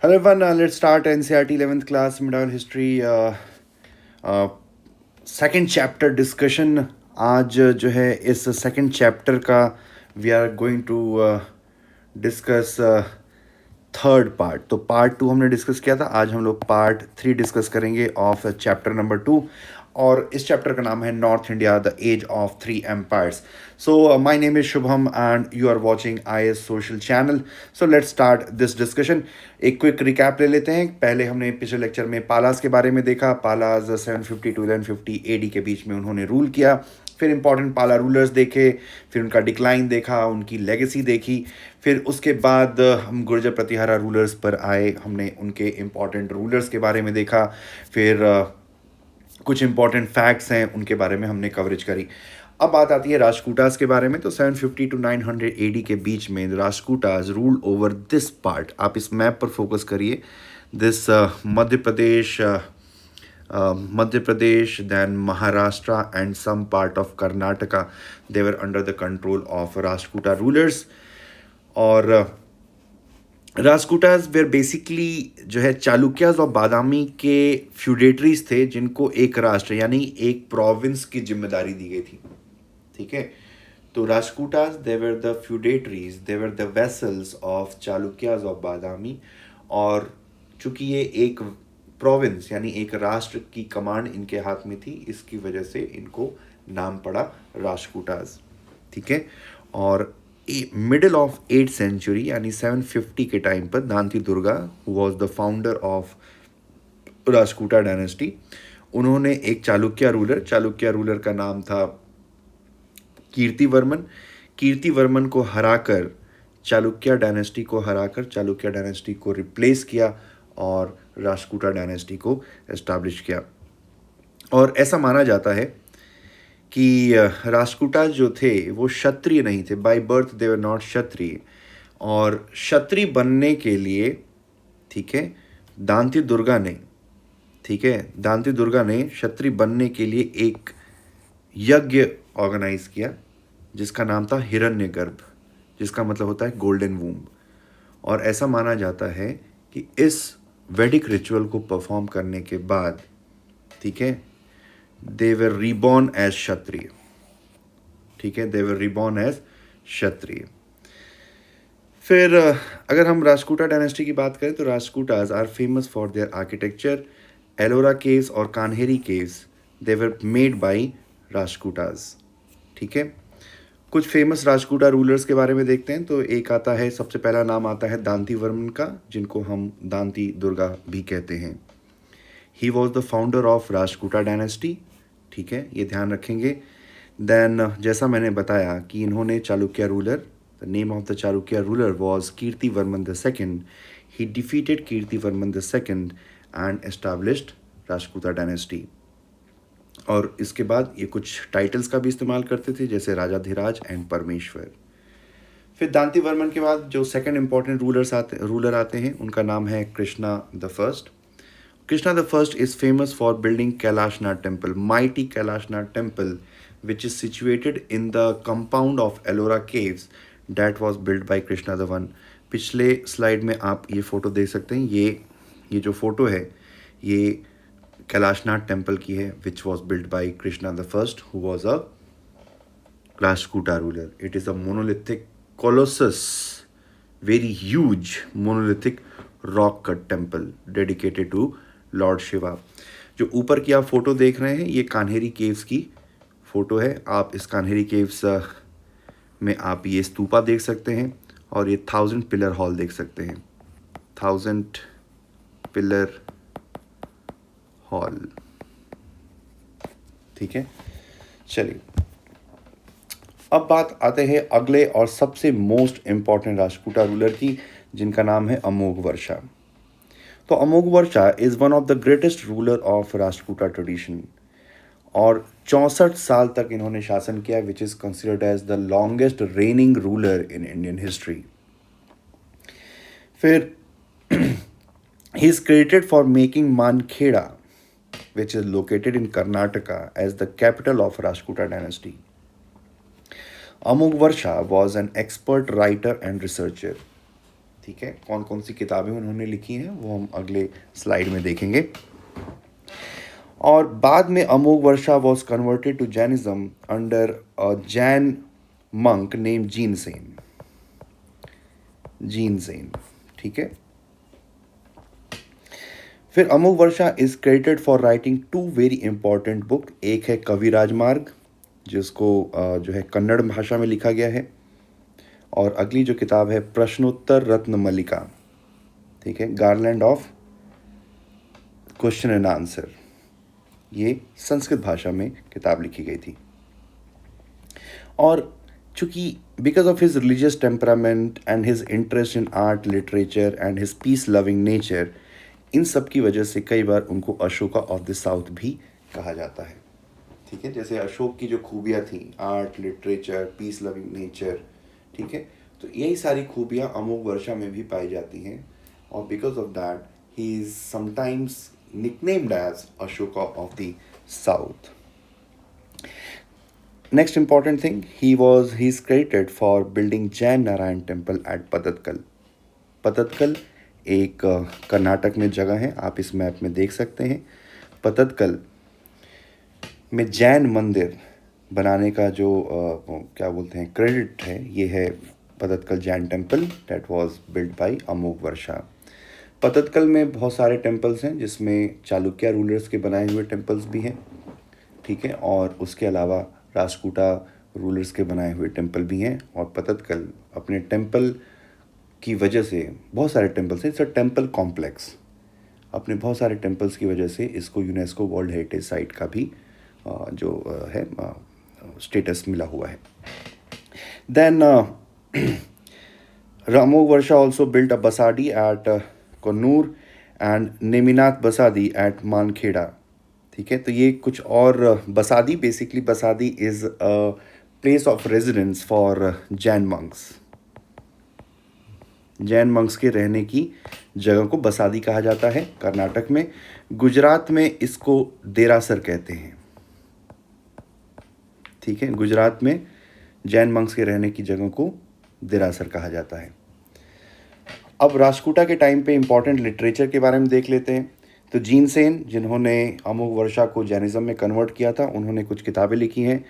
Hello everyone, let's start NCRT 11th class Medieval History uh, second chapter discussion. आज जो है इस second chapter का we are going to discuss third part. तो part two हमने discuss किया था, आज हम लोग पार्ट थ्री डिस्कस करेंगे ऑफ चैप्टर नंबर टू। और इस चैप्टर का नाम है north India the age of three empires. So my name is Shubham and you are watching IS social channel. So let's start this discussion. एक क्विक रिकैप ले लेते हैं। पहले हमने पिछले लेक्चर में पालास के बारे में देखा। पालास 750 टू 1150 एडी के बीच में उन्होंने रूल किया। फिर इंपॉर्टेंट पाला रूलर्स देखे, फिर उनका डिक्लाइन देखा, उनकी लेगेसी देखी। फिर उसके बाद हम गुर्जर प्रतिहारा रूलर्स पर आए, हमने उनके इम्पॉर्टेंट रूलर्स के बारे में देखा। फिर कुछ इंपॉर्टेंट फैक्ट्स हैं उनके बारे में हमने कवरेज करी। अब बात आती है राजपूतास के बारे में। तो 750 टू 900 एडी के बीच में Rajputas rule over this part. आप इस मैप पर फोकस करिए। This Madhya Pradesh, then Maharashtra and some part of Karnataka, they were under the control of Rajputa rulers. और राजपूतास वेर बेसिकली जो है चालुक्यास और बादामी के फ्यूडेटरीज थे, जिनको एक राष्ट्र यानी एक प्रोविंस की जिम्मेदारी दी गई थी। ठीक है, तो Rajputas they were the feudatories, they were the vassals of Chalukyas of Badami. और चूंकि ये एक प्रोविंस यानी एक राष्ट्र की कमांड इनके हाथ में थी, इसकी वजह से इनको नाम पड़ा राजपूतास। ठीक है, और मिडिल ऑफ 8th सेंचुरी यानी 750 के टाइम पर Danti Durga was the founder of Rajputa dynasty. उन्होंने एक चालुक्य रूलर का नाम था कीर्तिवर्मन। कीर्तिवर्मन को हराकर चालुक्य डायनेस्टी को रिप्लेस किया और राजपूता डायनेस्टी को एस्टैब्लिश किया। और ऐसा माना जाता है कि राजपूतास जो थे वो क्षत्रिय नहीं थे, by birth they were not Kshatriya. और क्षत्रिय बनने के लिए, ठीक है, दांती दुर्गा ने क्षत्रिय बनने के लिए एक यज्ञ ऑर्गेनाइज किया जिसका नाम था हिरण्यगर्भ, जिसका मतलब होता है गोल्डन वूम्ब। और ऐसा माना जाता है कि इस वैदिक रिचुअल को परफॉर्म करने के बाद, ठीक है, दे वर रीबॉर्न एज क्षत्रिय। ठीक है, दे वर रीबॉर्न एज क्षत्रिय। फिर अगर हम राजपूता डायनेस्टी की बात करें तो Rajputas are famous for their architecture. Ellora caves और Kanheri caves they were made by Rajputas. ठीक है, कुछ फेमस राजपूता रूलर्स के बारे में देखते हैं। तो एक आता है, सबसे पहला नाम आता है दांती वर्मन का, जिनको हम दांती दुर्गा भी कहते हैं। He was the founder of Rajputa dynasty. ठीक है, ये ध्यान रखेंगे। देन जैसा मैंने बताया कि इन्होंने Chalukya ruler, the name of the Chalukya ruler was Kirtivarman the second. He defeated Kirtivarman the second and established Rajputa dynasty. और इसके बाद ये कुछ टाइटल्स का भी इस्तेमाल करते थे, जैसे राजाधिराज एंड परमेश्वर। फिर दांती वर्मन के बाद जो सेकंड इंपॉर्टेंट रूलर आते हैं, उनका नाम है Krishna the first. Krishna the First is famous for building Kailashnath Temple, mighty Kailashnath Temple, which is situated in the compound of Ellora Caves, that was built by Krishna the One. पिछले slide में आप ये photo देख सकते हैं। ये जो photo है ये कैलाशनाथ टेम्पल की है, which was build by Krishna the first, who was a Rajputa ruler. It is a monolithic colossus, very huge monolithic rock cut temple dedicated to Lord Shiva. जो ऊपर की आप फोटो देख रहे हैं ये कान्हेरी केव्स की फ़ोटो है. आप इस कान्हेरी केव्स में आप ये स्तूपा देख सकते हैं और ये 1000 पिलर हॉल देख सकते हैं. 1000 पिलर हॉल. ठीक है, चलिए अब बात आते हैं अगले और सबसे मोस्ट इम्पॉर्टेंट राजपूता रूलर की, जिनका नाम है अमोघ वर्षा. तो Amogh Varsha is one of the greatest ruler of Rajputa tradition और 64 साल तक इन्होंने शासन किया, which is considered as the longest reigning ruler in Indian history. फिर he is credited for making Mankheda, which is located in Karnataka, as the capital of Rajputa dynasty. Amogh Varsha was an expert writer and researcher. ठीक है, कौन कौन सी किताबें उन्होंने लिखी हैं वो हम अगले स्लाइड में देखेंगे। और बाद में Amogh Varsha was converted to Jainism under a Jain monk name Jinasen. Jinasen, ठीक है। फिर Amogh Varsha is credited for writing two very important book. एक है कवि राजमार्ग, जिसको जो है कन्नड़ भाषा में लिखा गया है, और अगली जो किताब है प्रश्नोत्तर रत्न मल्लिका, ठीक है, garland of question and answer, ये संस्कृत भाषा में किताब लिखी गई थी। और चूंकि because of his religious temperament and his interest in art literature and his peace loving nature, इन सब की वजह से कई बार उनको अशोका ऑफ द साउथ भी कहा जाता है, ठीक है। जैसे अशोक की जो खूबियाँ थी, art literature piece loving nature, ठीक है, तो यही सारी खूबियाँ अमोघ वर्षा में भी पाई जाती हैं, और because of that he is sometimes nicknamed as Ashoka of the South. Next important thing, he's credited for building Jain Narayan Temple at Patatkal. पतत्कल एक कर्नाटक में जगह है, आप इस मैप में देख सकते हैं। पतत्कल में जैन मंदिर बनाने का जो क्या बोलते हैं क्रेडिट है, ये है Pattadakal Jain temple that was built by Amogh Varsha. Pattadakal में बहुत सारे टेम्पल्स हैं, जिसमें चालुक्य रूलर्स के बनाए हुए टेम्पल्स भी हैं, ठीक है, और उसके अलावा राष्ट्रकूटा रूलर्स के बनाए हुए टेम्पल भी हैं। और पतत्कल अपने टेम्पल की वजह से, बहुत सारे टेम्पल्स हैं, इट्स अ टेम्पल कॉम्प्लेक्स, अपने बहुत सारे टेम्पल्स की वजह से इसको यूनेस्को वर्ल्ड हेरिटेज साइट का भी जो है स्टेटस मिला हुआ है। Then Amogh Varsha also built a basadi at Kannur and Neminath basadi at Mankheda, ठीक है। तो ये कुछ और basadi, basically basadi is a place of residence for Jain monks. Jain monks के रहने की जगह को बसादी कहा जाता है कर्नाटक में। गुजरात में इसको देरासर कहते हैं, ठीक है, गुजरात में जैन मंक्स के रहने की जगह को देरासर कहा जाता है। अब राष्ट्रकूटा के टाइम पे इम्पॉर्टेंट लिटरेचर के बारे में देख लेते हैं। तो जीनसेन, जिन्होंने अमोघ वर्षा को जैनिज्म में कन्वर्ट किया था, उन्होंने कुछ किताबें लिखी हैं।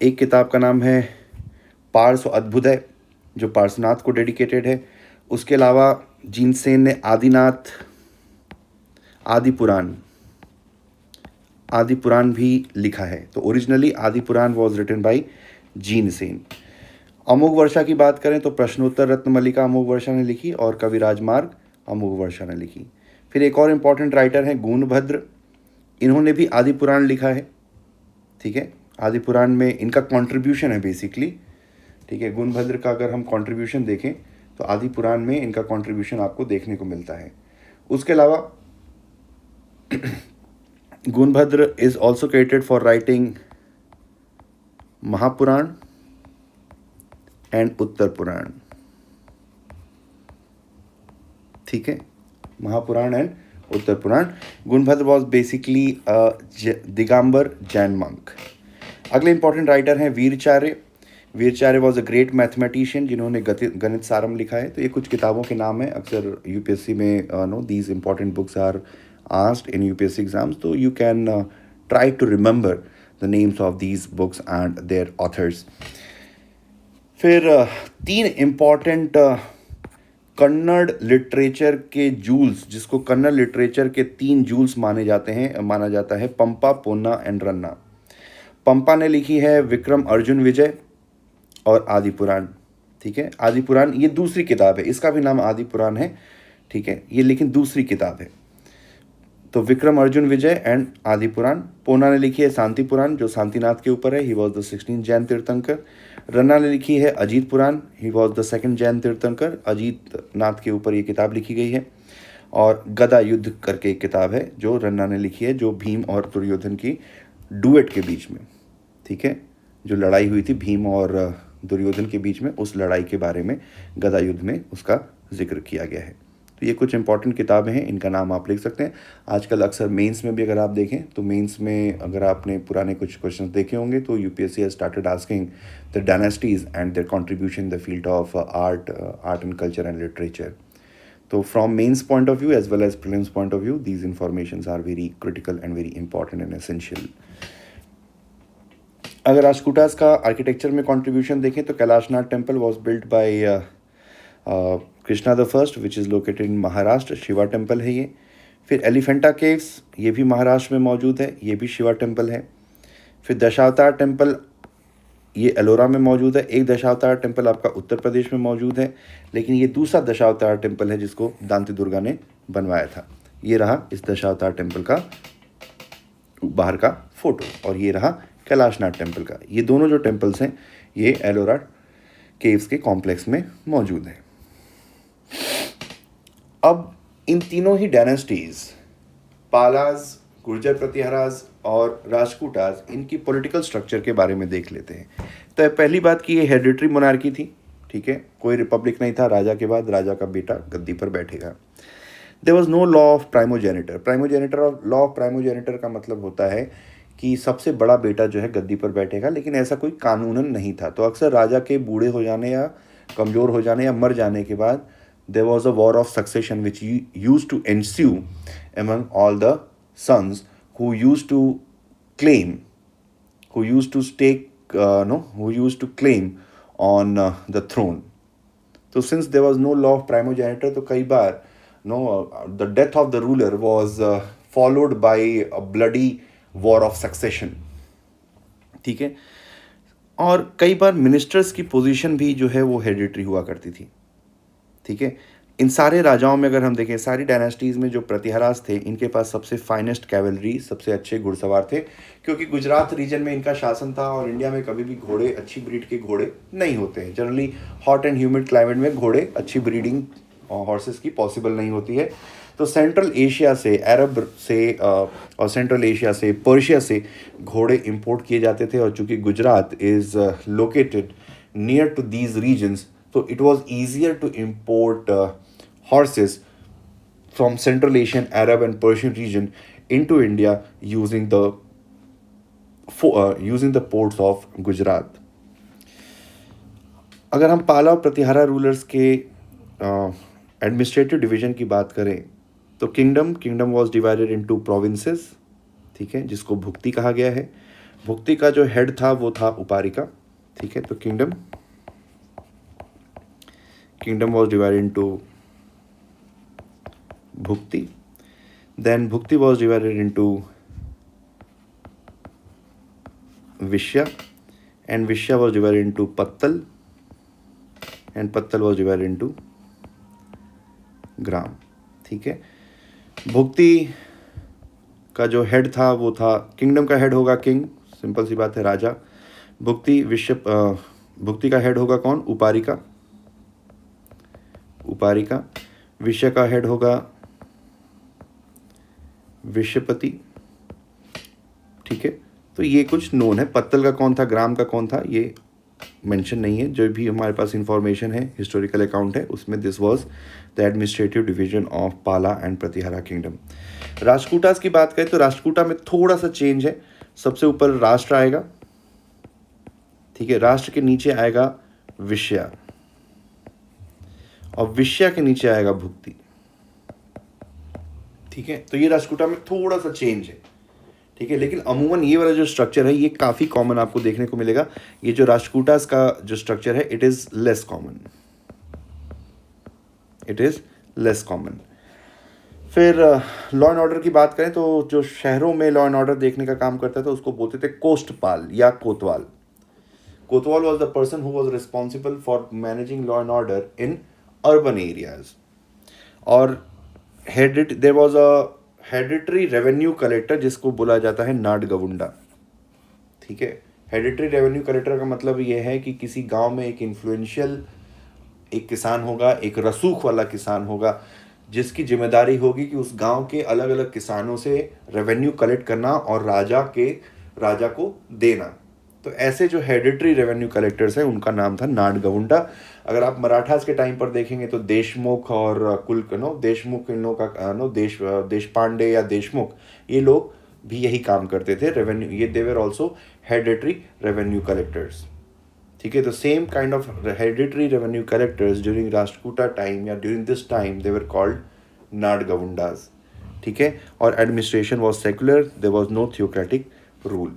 एक किताब का नाम है पार्श्व अद्भुदय, जो पार्श्वनाथ को डेडिकेटेड है। उसके अलावा जीनसेन ने आदि पुराण भी लिखा है। तो ओरिजिनली आदि पुराण वॉज रिटन बाय जीनसेन। अमोघ वर्षा की बात करें तो प्रश्नोत्तर रत्न मल्लिका अमोघ वर्षा ने लिखी, और कवि राजमार्ग अमोघ वर्षा ने लिखी। फिर एक और इम्पॉर्टेंट राइटर हैं गुणभद्र, इन्होंने भी आदि पुराण लिखा है, ठीक है। आदि पुराण में इनका कंट्रीब्यूशन है बेसिकली, ठीक है। गुणभद्र का अगर हम कंट्रीब्यूशन देखें तो आदि पुराण में इनका कंट्रीब्यूशन आपको देखने को मिलता है। उसके अलावा Gunabhadra is also credited for writing Mahapuran and Uttar Puran, ठीक है, Mahapuran and Uttar Puran. Gunabhadra was basically Digambar Jain monk. अगले इंपॉर्टेंट राइटर हैं Veeracharya. Veeracharya was a great mathematician, जिन्होंने गणित सारम लिखा है। तो ये कुछ किताबों के नाम हैं। अक्सर यूपीएससी में no these important books are asked in UPSC exams, तो you can try to remember the names of these books and their authors. फिर तीन इम्पॉर्टेंट कन्नड़ लिटरेचर के जूल्स, जिसको कन्नड़ लिटरेचर के 3 जूल्स माना जाता है पंपा, पोन्ना एंड रन्ना। पंपा ने लिखी है विक्रम अर्जुन विजय और आदि पुराण, ठीक है। आदि पुराण ये दूसरी किताब है, इसका भी नाम आदि पुराण है, ठीक है, ये लेकिन दूसरी किताब है। तो विक्रम अर्जुन विजय एंड आदि पुराण। पोन्ना ने लिखी है शांति पुराण, जो शांतिनाथ के ऊपर है, ही वॉज द 16th जैन तीर्थंकर। रन्ना ने लिखी है Ajit Puran, he was the 2nd Jain Tirthankar, Ajit नाथ के ऊपर ये किताब लिखी गई है। और गदा युद्ध करके एक किताब है जो रन्ना ने लिखी है, जो भीम और दुर्योधन की डुएट के बीच में, ठीक है, जो लड़ाई हुई थी भीम और दुर्योधन के बीच में, उस लड़ाई के बारे में गदा युद्ध में उसका जिक्र किया गया है। तो ये कुछ इंपॉर्टेंट किताबें हैं, इनका नाम आप लिख सकते हैं। आजकल अक्सर मेंस में भी अगर आप देखें तो मेंस में अगर आपने पुराने कुछ क्वेश्चन देखे होंगे तो UPSC has started asking the dynasties and their contribution in the field of art and culture and literature. तो from mains point of view as well as prelims point of view these informations are very critical and very important and essential. अगर राष्ट्रकूटास का architecture में contribution देखें तो Kailashnath temple was built by Krishna the first which is located in Maharashtra, Shiva temple है ये। फिर Elephanta caves, ये भी महाराष्ट्र में मौजूद है, ये भी शिवा टेम्पल है। फिर दशावतार टेम्पल, ये एलोरा में मौजूद है। एक दशावतार टेम्पल आपका उत्तर प्रदेश में मौजूद है, लेकिन ये दूसरा दशावतार टेम्पल है जिसको दांती दुर्गा ने बनवाया था। ये रहा इस दशावतार टेम्पल का बाहर का फोटो, और ये रहा कैलाशनाथ टेम्पल का। ये दोनों जो टेम्पल्स हैं ये एलोरा केव्स के कॉम्प्लेक्स में मौजूद हैं। अब इन तीनों ही डायनेस्टीज, पालाज, गुर्जर प्रतिहाराज और राजपूताज, इनकी पॉलिटिकल स्ट्रक्चर के बारे में देख लेते हैं। तो पहली बात कि ये हेरिडिटरी मोनार्की थी, ठीक है, कोई रिपब्लिक नहीं था। राजा के बाद राजा का बेटा गद्दी पर बैठेगा। There was no law of primogenitor. Primogenitor और लॉ ऑफ प्राइमोजेनिटर का मतलब होता है कि सबसे बड़ा बेटा जो है गद्दी पर बैठेगा, लेकिन ऐसा कोई कानूनन नहीं था। तो अक्सर राजा के बूढ़े हो जाने या कमज़ोर हो जाने या मर जाने के बाद there was a war of succession which used to ensue among all the sons who used to claim, who used to claim on the throne. So since there was no law of primogeniture, तो कई बार the death of the ruler was followed by a bloody war of succession, ठीक है। और कई बार ministers की position भी जो है वो हेरिडिटरी हुआ करती थी, ठीक है। इन सारे राजाओं में अगर हम देखें, सारी डायनेस्टीज़ में जो प्रतिहारास थे, इनके पास सबसे फाइनेस्ट कैवलरी, सबसे अच्छे घुड़सवार थे, क्योंकि गुजरात रीजन में इनका शासन था। और इंडिया में कभी भी घोड़े, अच्छी ब्रीड के घोड़े नहीं होते हैं। Generally hot and humid climate में घोड़े, अच्छी ब्रीडिंग हॉर्सेस की पॉसिबल नहीं होती है। तो सेंट्रल एशिया से, अरब से और सेंट्रल एशिया से, पर्शिया से घोड़े इंपोर्ट किए जाते थे। और चूँकि Gujarat is located near to these regions, so it was easier to import horses from Central Asian, Arab and Persian region into India using the ports of Gujarat. अगर हम पाला और प्रतिहारा रूलर्स के एडमिनिस्ट्रेटिव डिवीजन की बात करें तो kingdom was divided into provinces, ठीक है, जिसको भुक्ति कहा गया है। भुक्ति का जो हेड था वो था उपारिका, ठीक है। तो Kingdom was divided into Bhukti. Then Bhukti was divided into Vishya, and Vishya was divided into Pattal, and Pattal was divided into Gram, ठीक है। भुक्ति का जो हेड था वो था, किंगडम का हेड होगा किंग, सिंपल सी बात है, राजा। भुक्ति का हेड होगा कौन? उपारिका। विषय का हेड होगा विषयपति, ठीक है। तो ये कुछ नोन है। पत्तल का कौन था, ग्राम का कौन था, ये मेंशन नहीं है। जो भी हमारे पास इंफॉर्मेशन है, हिस्टोरिकल अकाउंट है, उसमें this was the administrative division of पाला एंड प्रतिहारा किंगडम। राष्ट्रकूटास की बात करें तो राष्ट्रकूटा में थोड़ा सा चेंज है। सबसे ऊपर राष्ट्र आएगा, ठीक है, राष्ट्र के नीचे आएगा विषया, और विषया के नीचे आएगा भुक्ति, ठीक है। तो ये राष्ट्रकूटा में थोड़ा सा चेंज है, ठीक है। लेकिन अमूमन ये वाला जो स्ट्रक्चर है ये काफ़ी कॉमन आपको देखने को मिलेगा। ये जो राष्ट्रकूटास का जो स्ट्रक्चर है इट इज़ लेस कॉमन। फिर लॉ एंड ऑर्डर की बात करें तो जो शहरों में लॉ एंड ऑर्डर देखने का काम करता था उसको बोलते थे कोस्टपाल या kotwal. Kotwal was the person who was responsible for managing law and order in urban areas. और there was a hereditary revenue collector जिसको बोला जाता है नाडगवुंडा, ठीक है। हेरिडिटरी रेवेन्यू कलेक्टर का मतलब ये है कि किसी गांव में एक इन्फ्लुएंशियल एक किसान होगा, एक रसूख वाला किसान होगा, जिसकी जिम्मेदारी होगी कि उस गांव के अलग अलग किसानों से रेवेन्यू कलेक्ट करना और राजा को देना, तो ऐसे जो हेरिडिटरी रेवेन्यू कलेक्टर्स हैं उनका नाम था नाडगवुंडा। अगर आप मराठास के टाइम पर देखेंगे तो देशमुख और देशमुख इन लोगों का देश पांडे या देशमुख, ये लोग भी यही काम करते थे रेवेन्यू, ये they were also hereditary revenue collectors. ठीक है, तो same kind of hereditary revenue collectors during Rashtrakuta time या during this time they were called Nadgavundas. ठीक है, और administration was secular, there was no theocratic rule.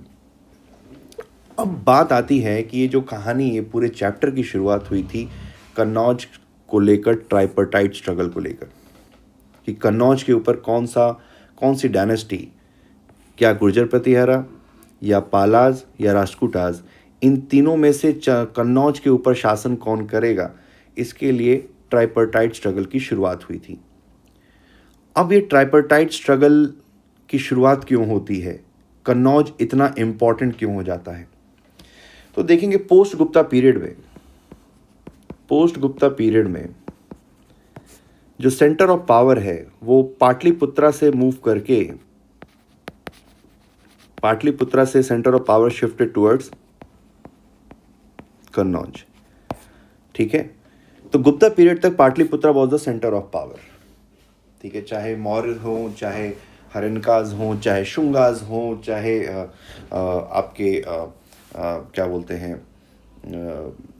अब बात आती है कि ये जो कहानी, ये पूरे चैप्टर की शुरुआत हुई थी कन्नौज को लेकर, ट्राइपर्टाइट स्ट्रगल को लेकर, कि कन्नौज के ऊपर कौन सी डायनेस्टी, क्या गुर्जर प्रतिहारा या पालाज या राष्ट्रकूटाज, इन तीनों में से कन्नौज के ऊपर शासन कौन करेगा, इसके लिए ट्राइपर्टाइट स्ट्रगल की शुरुआत हुई थी। अब ये ट्राइपर्टाइट स्ट्रगल की शुरुआत क्यों होती है, कन्नौज इतना इम्पॉर्टेंट क्यों हो जाता है, तो देखेंगे पोस्ट गुप्ता पीरियड में जो सेंटर ऑफ पावर है वो पाटलिपुत्रा से मूव करके, पाटलिपुत्रा से centre of power shifted towards Kannauj. ठीक है, तो गुप्ता पीरियड तक Pataliputra was the centre of power. ठीक है, चाहे मौर्य हो, चाहे हरिणकाज हो, चाहे शुंगाज हो, चाहे आपके क्या बोलते हैं,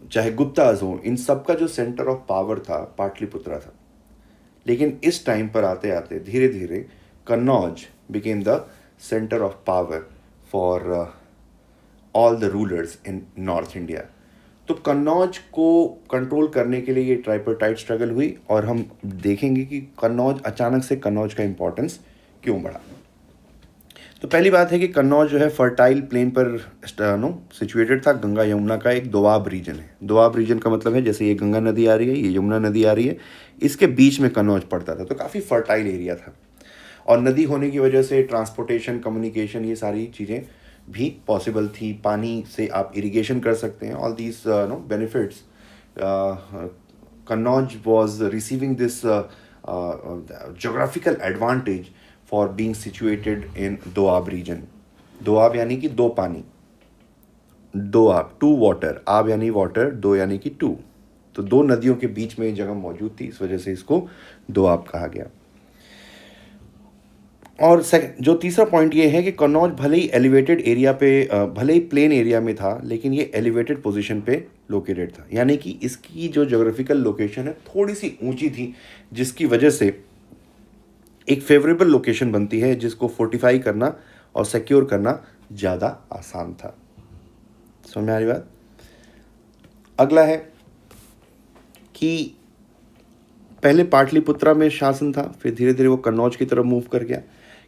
चाहे गुप्ताज हो, इन सब का जो सेंटर ऑफ पावर था पाटलिपुत्रा था। लेकिन इस टाइम पर आते आते धीरे धीरे Kannauj became the centre of power for all the rulers in north India. तो कन्नौज को कंट्रोल करने के लिए ये ट्राइपर्टाइट स्ट्रगल हुई, और हम देखेंगे कि कन्नौज अचानक से कन्नौज का इंपॉर्टेंस क्यों बढ़ा। तो पहली बात है कि कन्नौज जो है फर्टाइल प्लेन पर सिचुएटेड था, गंगा यमुना का एक दोआब रीजन है। दोआब रीजन का मतलब है जैसे ये गंगा नदी आ रही है, ये यमुना नदी आ रही है, इसके बीच में कन्नौज पड़ता था, तो काफ़ी फर्टाइल एरिया था। और नदी होने की वजह से ट्रांसपोर्टेशन, कम्युनिकेशन, ये सारी चीज़ें भी पॉसिबल थी। पानी से आप इरिगेशन कर सकते हैं, all these benefits. Kannauj was receiving this geographical advantage for being situated in Doab region। Doab यानी कि दो पानी, दोआब, टू वाटर, आब यानी वाटर, दो यानी कि टू, तो दो नदियों के बीच में ये जगह मौजूद थी, इस वजह से इसको दोआब कहा गया। और जो तीसरा पॉइंट ये है कि कन्नौज भले ही एलिवेटेड एरिया पे, भले ही प्लेन एरिया में था, लेकिन ये एलिवेटेड पोजीशन पे लोकेटेड था, यानी कि इसकी जो ज्योग्राफिकल लोकेशन है थोड़ी सी ऊंची थी, जिसकी वजह से एक फेवरेबल लोकेशन बनती है जिसको फोर्टिफाई करना और सिक्योर करना ज़्यादा आसान था। समझ में आ रही बात। अगला है कि पहले पाटलिपुत्रा में शासन था, फिर धीरे धीरे वो कन्नौज की तरफ मूव कर गया,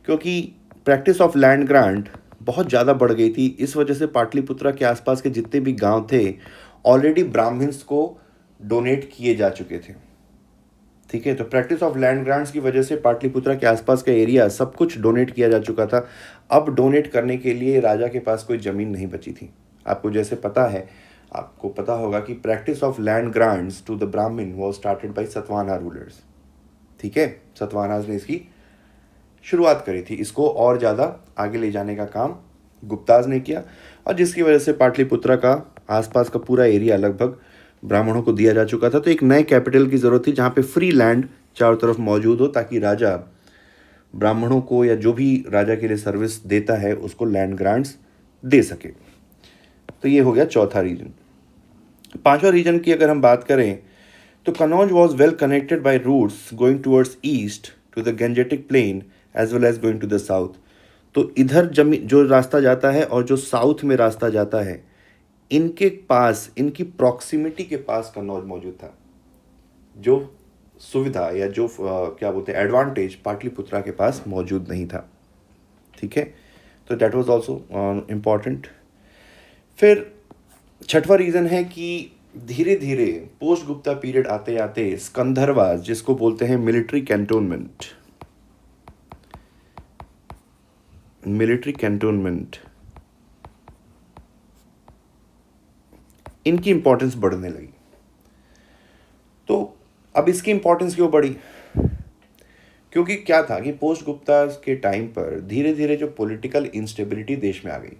क्योंकि प्रैक्टिस ऑफ लैंड ग्रांट बहुत ज़्यादा बढ़ गई थी। इस वजह से पाटलिपुत्रा के आसपास के जितने भी गांव थे ऑलरेडी ब्राह्मण्स को डोनेट किए जा चुके थे। ठीक है, तो प्रैक्टिस ऑफ लैंड ग्रांट्स की वजह से पाटलिपुत्रा के आसपास का एरिया सब कुछ डोनेट किया जा चुका था। अब डोनेट करने के लिए राजा के पास कोई ज़मीन नहीं बची थी। आपको जैसे पता है, आपको पता होगा कि practice of land grants to the Brahman was started by Satavahana rulers. ठीक है, सतवाहनास ने इसकी शुरुआत करी थी। इसको और ज़्यादा आगे ले जाने का काम गुप्ताज ने किया, और जिसकी वजह से पाटलिपुत्रा का आसपास का पूरा एरिया लगभग ब्राह्मणों को दिया जा चुका था। तो एक नए कैपिटल की ज़रूरत थी जहाँ पे फ्री लैंड चारों तरफ मौजूद हो, ताकि राजा ब्राह्मणों को या जो भी राजा के लिए सर्विस देता है उसको लैंड ग्रांट्स दे सके। तो ये हो गया चौथा रीजन। पांचवा रीजन की अगर हम बात करें तो Kannauj was well connected by routes going towards east to the Gangetic plain as well as going to the south. तो इधर जो रास्ता जाता है और जो साउथ में रास्ता जाता है, इनके पास, इनकी प्रॉक्सिमिटी के पास कन्नौज मौजूद था। जो सुविधा या जो क्या बोलते हैं एडवांटेज पाटलिपुत्रा के पास मौजूद नहीं था। ठीक है, तो दैट वाज आल्सो इम्पॉर्टेंट। फिर छठवां रीज़न है कि धीरे धीरे पोस्ट गुप्ता पीरियड आते आते स्कंधरवाज, जिसको बोलते हैं मिलिट्री कैंटोनमेंट, इनकी इंपॉर्टेंस बढ़ने लगी। तो अब इसकी इंपॉर्टेंस क्यों बढ़ी? क्योंकि क्या था कि पोस्ट गुप्ता के टाइम पर धीरे धीरे जो पॉलिटिकल इंस्टेबिलिटी देश में आ गई।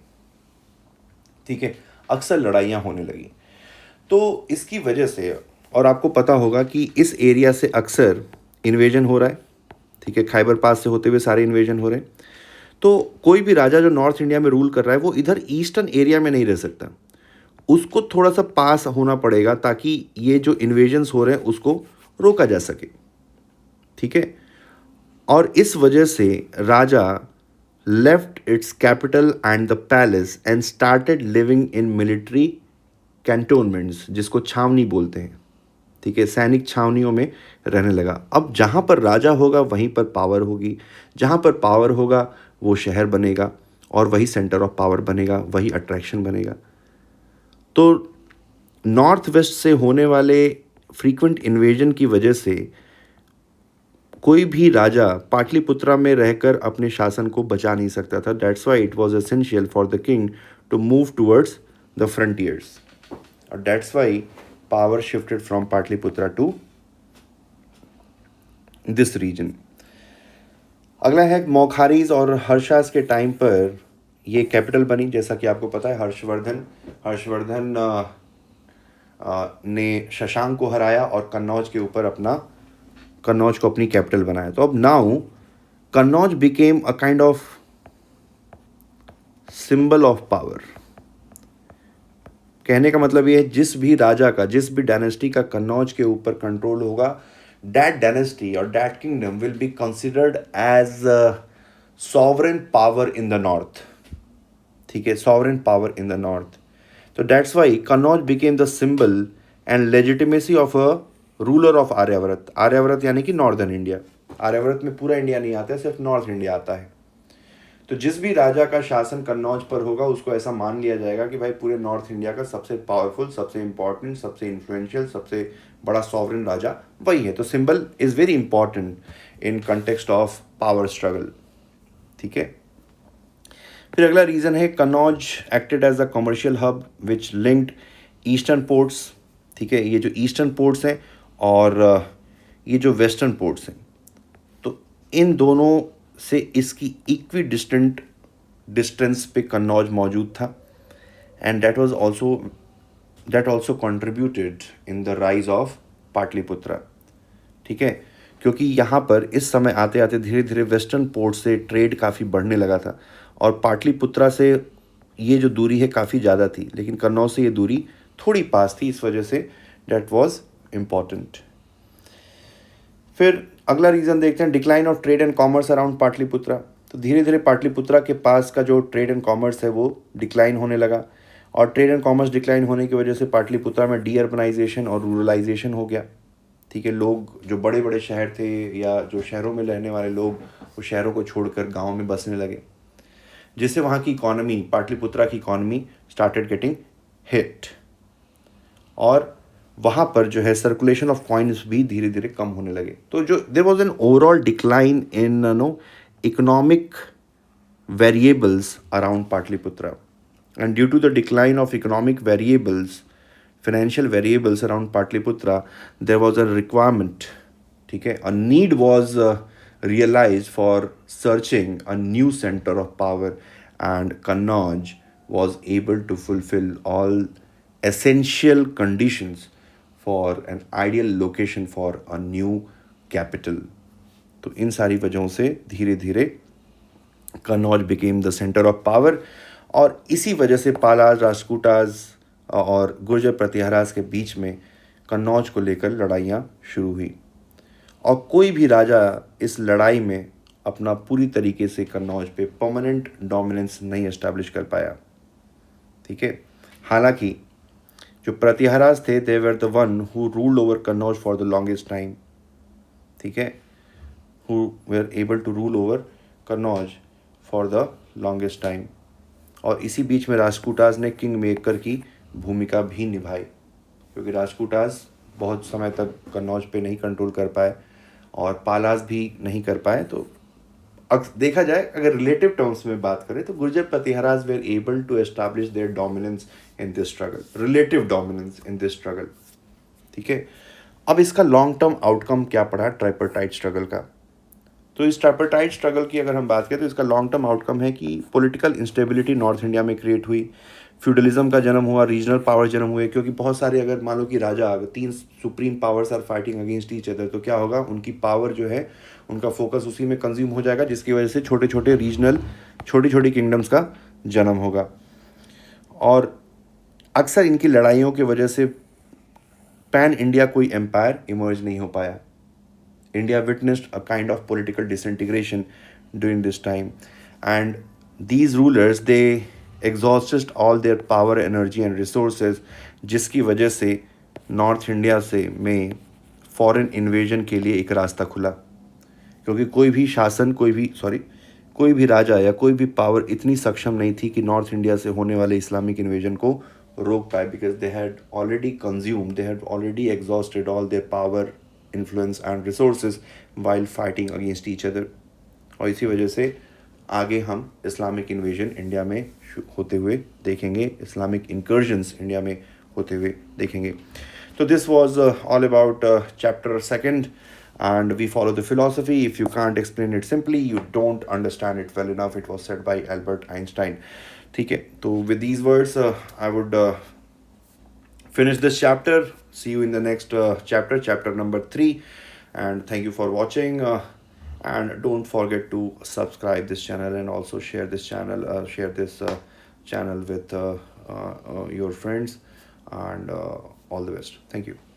ठीक है, अक्सर लड़ाइयाँ होने लगी। तो इसकी वजह से, और आपको पता होगा कि इस एरिया से अक्सर इन्वेजन हो रहा है, ठीक है, खैबर पास से होते हुए सारे इन्वेजन हो रहे हैं। तो कोई भी राजा जो नॉर्थ इंडिया में रूल कर रहा है वो इधर ईस्टर्न एरिया में नहीं रह सकता, उसको थोड़ा सा पास होना पड़ेगा ताकि ये जो इन्वेजन्स हो रहे हैं उसको रोका जा सके, ठीक है। और इस वजह से राजा left its capital and the palace and started living in military cantonments, जिसको छावनी बोलते हैं, ठीक है, सैनिक छावनियों में रहने लगा। अब जहाँ पर राजा होगा वहीं पर पावर होगी, जहाँ पर पावर होगा वो शहर बनेगा और वही सेंटर ऑफ पावर बनेगा, वही अट्रैक्शन बनेगा। तो नॉर्थ वेस्ट से होने वाले फ्रीक्वेंट इन्वेजन की वजह से कोई भी राजा पाटलिपुत्रा में रहकर अपने शासन को बचा नहीं सकता था। That's why it was essential for the king to move towards the frontiers, और that's why power shifted from Pataliputra to this region. अगला है मौखारीज और हर्षास के टाइम पर ये कैपिटल बनी। जैसा कि आपको पता है हर्षवर्धन ने शशांक को हराया और कन्नौज को अपनी कैपिटल बनाया। तो अब now Kannauj became a kind of symbol of power. कहने का मतलब ये है जिस भी राजा का, जिस भी डायनेस्टी का कन्नौज के ऊपर कंट्रोल होगा, दैट डायनेस्टी और that kingdom will be considered as sovereign power in the north, ठीक है, sovereign power in the north. तो that's why Kannauj became the symbol and legitimacy of a ruler of Aryavarta. Aryavarta यानी कि नॉर्दर्न इंडिया। आर्यावर्त में पूरा India नहीं आता है, सिर्फ नॉर्थ इंडिया आता है। तो जिस भी राजा का शासन कन्नौज पर होगा उसको ऐसा मान लिया जाएगा कि भाई पूरे नॉर्थ इंडिया का सबसे पावरफुल, सबसे इंपॉर्टेंट, सबसे इन्फ्लुएंशियल, सबसे बड़ा सॉवरेन राजा वही है। तो symbol is very important in context of power struggle, ठीक है। फिर अगला रीज़न है Kannauj acted as a commercial hub which linked eastern ports, ठीक है, ये जो ईस्टर्न पोर्ट्स हैं और ये जो वेस्टर्न पोर्ट्स हैं, तो इन दोनों से इसकी इक्वी डिस्टेंट डिस्टेंस पे कन्नौज मौजूद था। And that also contributed in the rise of Pataliputra, ठीक है, क्योंकि यहाँ पर इस समय आते आते धीरे धीरे वेस्टर्न पोर्ट से ट्रेड काफ़ी बढ़ने लगा था और पाटलिपुत्रा से ये जो दूरी है काफ़ी ज़्यादा थी, लेकिन कन्नौज से ये दूरी थोड़ी पास थी, इस वजह से डैट वॉज इम्पॉर्टेंट। फिर अगला रीज़न देखते हैं decline of trade and commerce around Pataliputra. तो धीरे धीरे पाटलिपुत्रा के पास का जो ट्रेड एंड कॉमर्स है वो डिक्लाइन होने लगा, और ट्रेड एंड कॉमर्स डिक्लाइन होने की वजह से पाटलिपुत्रा में डी अर्बनाइजेशन और रूरलाइजेशन हो गया, ठीक है। लोग जो बड़े बड़े शहर थे या जो शहरों में रहने वाले लोग वो शहरों को छोड़कर गाँव में बसने लगे, जिससे वहाँ की इकॉनमी, पाटलिपुत्रा की इकॉनमी स्टार्टेड गेटिंग हिट, और वहाँ पर जो है सर्कुलेशन ऑफ कॉइन्स भी धीरे धीरे कम होने लगे। तो जो there was an overall decline in economic variables around Pataliputra, and due to the decline of economic variables, financial variables around Patliputra, there was a requirement, ठीक है, a need was realized for searching a new center of power, and Kannauj was able to fulfill all essential conditions for an ideal location for a new capital. तो इन सारी वजहों से धीरे धीरे Kannauj became the center of power, और इसी वजह से पालाज, राजपूताज और गुर्जर प्रतिहारास के बीच में कन्नौज को लेकर लड़ाइयाँ शुरू हुई, और कोई भी राजा इस लड़ाई में अपना पूरी तरीके से कन्नौज पे परमानेंट डोमिनेंस नहीं एस्टैब्लिश कर पाया, ठीक है। हालांकि जो प्रतिहारास थे they were the one who ruled over Kannauj for the longest time, ठीक है, who were able to rule over Kannauj for the longest time. और इसी बीच में राजपूताज ने किंग मेकर की भूमिका भी निभाई, क्योंकि राजपूताज बहुत समय तक कन्नौज पे नहीं कंट्रोल कर पाए और पालाज भी नहीं कर पाए। तो देखा जाए, अगर रिलेटिव टर्म्स में बात करें तो Gurjara Pratiharas were able to establish their dominance in this struggle, relative dominance in this struggle, ठीक है। अब इसका लॉन्ग टर्म आउटकम क्या पड़ा ट्राइपर्टाइट स्ट्रगल का? तो इस ट्राइपर्टाइट स्ट्रगल की अगर हम बात करें तो इसका लॉन्ग टर्म आउटकम है कि पॉलिटिकल इंस्टेबिलिटी नॉर्थ इंडिया में क्रिएट हुई, फ्यूडलिज्म का जन्म हुआ, रीजनल पावर जन्म हुए, क्योंकि बहुत सारे, अगर मान लो कि राजा, अगर 3 supreme powers are fighting against each other, तो क्या होगा, उनकी पावर जो है, उनका फोकस उसी में कंज्यूम हो जाएगा, जिसकी वजह से छोटे छोटे रीजनल, छोटी छोटी किंगडम्स का जन्म होगा। और अक्सर इनकी लड़ाइयों की वजह से पैन इंडिया कोई एम्पायर इमर्ज नहीं हो पाया। India witnessed a kind of political disintegration during this time, and these rulers, they exhausted all their power, energy and resources, जिसकी वजह से नॉर्थ इंडिया से में फॉरेन इन्वेजन के लिए एक रास्ता खुला, क्योंकि कोई भी शासन, कोई भी राजा या कोई भी पावर इतनी सक्षम नहीं थी कि नॉर्थ इंडिया से होने वाले इस्लामिक इन्वेजन को रोक पाए, because they had already consume, they had already exhausted all their power, influence and resources while fighting against each other. और इसी वजह से आगे हम इस्लामिक इन्वेजन इंडिया में होते हुए देखेंगे, इस्लामिक इंकर्जन्स इंडिया में होते हुए देखेंगे। So this was all about chapter 2, and we follow the philosophy. If you can't explain it simply, you don't understand it well enough. It was said by Albert Einstein. ठीक है, तो with these words, I would finish this chapter. See you in the next chapter number 3. And thank you for watching. And don't forget to subscribe this channel, and also share this channel with your friends. And all the best. Thank you.